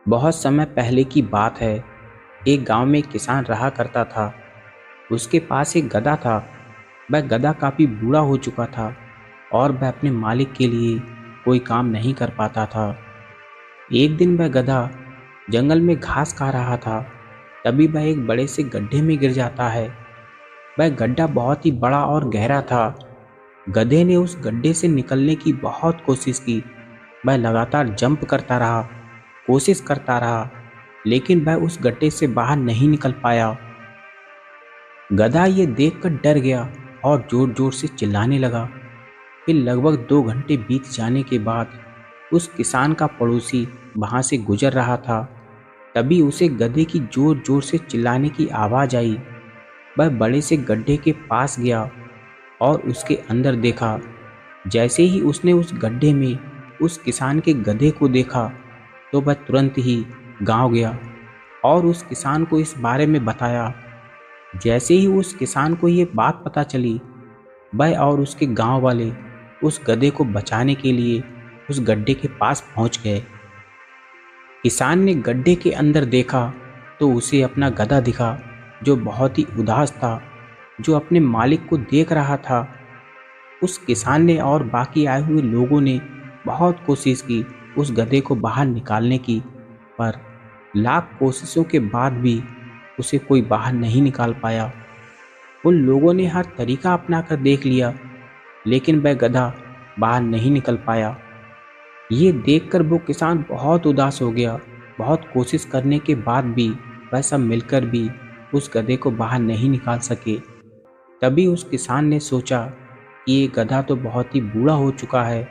बहुत समय पहले की बात है। एक गांव में एक किसान रहा करता था। उसके पास एक गधा था। वह गधा काफ़ी बूढ़ा हो चुका था और वह अपने मालिक के लिए कोई काम नहीं कर पाता था। एक दिन वह गधा जंगल में घास खा रहा था। तभी वह एक बड़े से गड्ढे में गिर जाता है। वह गड्ढा बहुत ही बड़ा और गहरा था। गधे ने उस गड्ढे से निकलने की बहुत कोशिश की। वह लगातार जंप करता रहा, कोशिश करता रहा, लेकिन वह उस गड्ढे से बाहर नहीं निकल पाया। गधा ये देखकर डर गया और जोर जोर से चिल्लाने लगा। फिर लगभग 2 घंटे बीत जाने के बाद उस किसान का पड़ोसी वहां से गुजर रहा था। तभी उसे गधे की जोर जोर से चिल्लाने की आवाज़ आई। वह बड़े से गड्ढे के पास गया और उसके अंदर देखा। जैसे ही उसने उस गड्ढे में उस किसान के गधे को देखा तो वह तुरंत ही गांव गया और उस किसान को इस बारे में बताया। जैसे ही उस किसान को ये बात पता चली, वह और उसके गांव वाले उस गधे को बचाने के लिए उस गड्ढे के पास पहुंच गए। किसान ने गड्ढे के अंदर देखा तो उसे अपना गधा दिखा, जो बहुत ही उदास था, जो अपने मालिक को देख रहा था। उस किसान ने और बाकी आए हुए लोगों ने बहुत कोशिश की उस गधे को बाहर निकालने की, पर लाख कोशिशों के बाद भी उसे कोई बाहर नहीं निकाल पाया। उन लोगों ने हर तरीका अपनाकर देख लिया, लेकिन वह गधा बाहर नहीं निकल पाया। ये देखकर वो किसान बहुत उदास हो गया। बहुत कोशिश करने के बाद भी वह सब मिलकर भी उस गधे को बाहर नहीं निकाल सके। तभी उस किसान ने सोचा कि ये गधा तो बहुत ही बूढ़ा हो चुका है,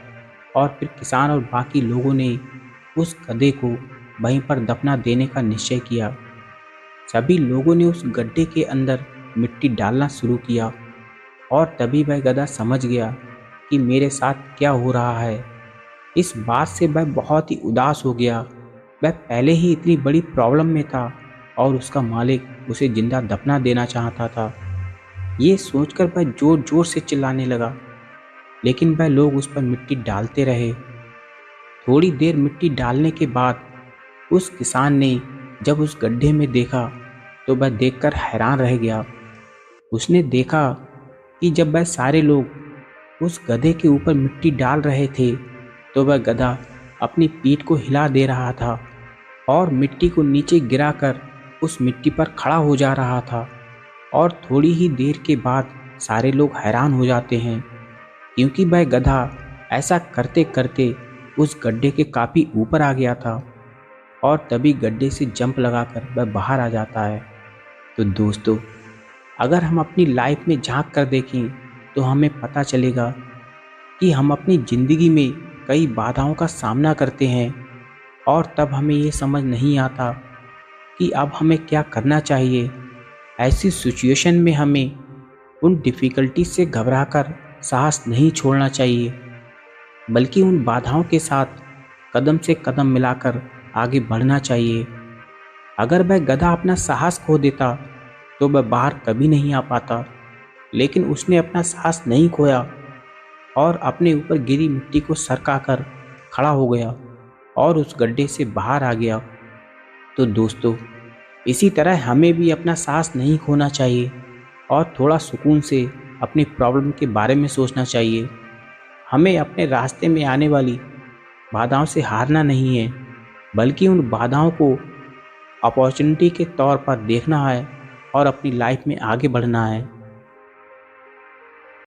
और फिर किसान और बाकी लोगों ने उस गधे को वहीं पर दफना देने का निश्चय किया। सभी लोगों ने उस गड्ढे के अंदर मिट्टी डालना शुरू किया और तभी वह गधा समझ गया कि मेरे साथ क्या हो रहा है। इस बात से वह बहुत ही उदास हो गया। वह पहले ही इतनी बड़ी प्रॉब्लम में था और उसका मालिक उसे जिंदा दफना देना चाहता था। ये सोचकर वह जोर जोर से चिल्लाने लगा, लेकिन वह लोग उस पर मिट्टी डालते रहे। थोड़ी देर मिट्टी डालने के बाद उस किसान ने जब उस गड्ढे में देखा तो वह देखकर हैरान रह गया। उसने देखा कि जब वह सारे लोग उस गधे के ऊपर मिट्टी डाल रहे थे तो वह गधा अपनी पीठ को हिला दे रहा था और मिट्टी को नीचे गिराकर उस मिट्टी पर खड़ा हो जा रहा था। और थोड़ी ही देर के बाद सारे लोग हैरान हो जाते हैं, क्योंकि वह गधा ऐसा करते करते उस गड्ढे के काफ़ी ऊपर आ गया था और तभी गड्ढे से जंप लगाकर वह बाहर आ जाता है। तो दोस्तों, अगर हम अपनी लाइफ में झांक कर देखें तो हमें पता चलेगा कि हम अपनी ज़िंदगी में कई बाधाओं का सामना करते हैं और तब हमें ये समझ नहीं आता कि अब हमें क्या करना चाहिए। ऐसी सिचुएशन में हमें उन डिफ़िकल्टी से घबराकर साहस नहीं छोड़ना चाहिए, बल्कि उन बाधाओं के साथ कदम से कदम मिलाकर आगे बढ़ना चाहिए। अगर वह गधा अपना साहस खो देता तो वह बाहर कभी नहीं आ पाता, लेकिन उसने अपना साहस नहीं खोया और अपने ऊपर गिरी मिट्टी को सरकाकर खड़ा हो गया और उस गड्ढे से बाहर आ गया। तो दोस्तों, इसी तरह हमें भी अपना साहस नहीं खोना चाहिए और थोड़ा सुकून से अपनी प्रॉब्लम के बारे में सोचना चाहिए। हमें अपने रास्ते में आने वाली बाधाओं से हारना नहीं है, बल्कि उन बाधाओं को अपॉर्चुनिटी के तौर पर देखना है और अपनी लाइफ में आगे बढ़ना है।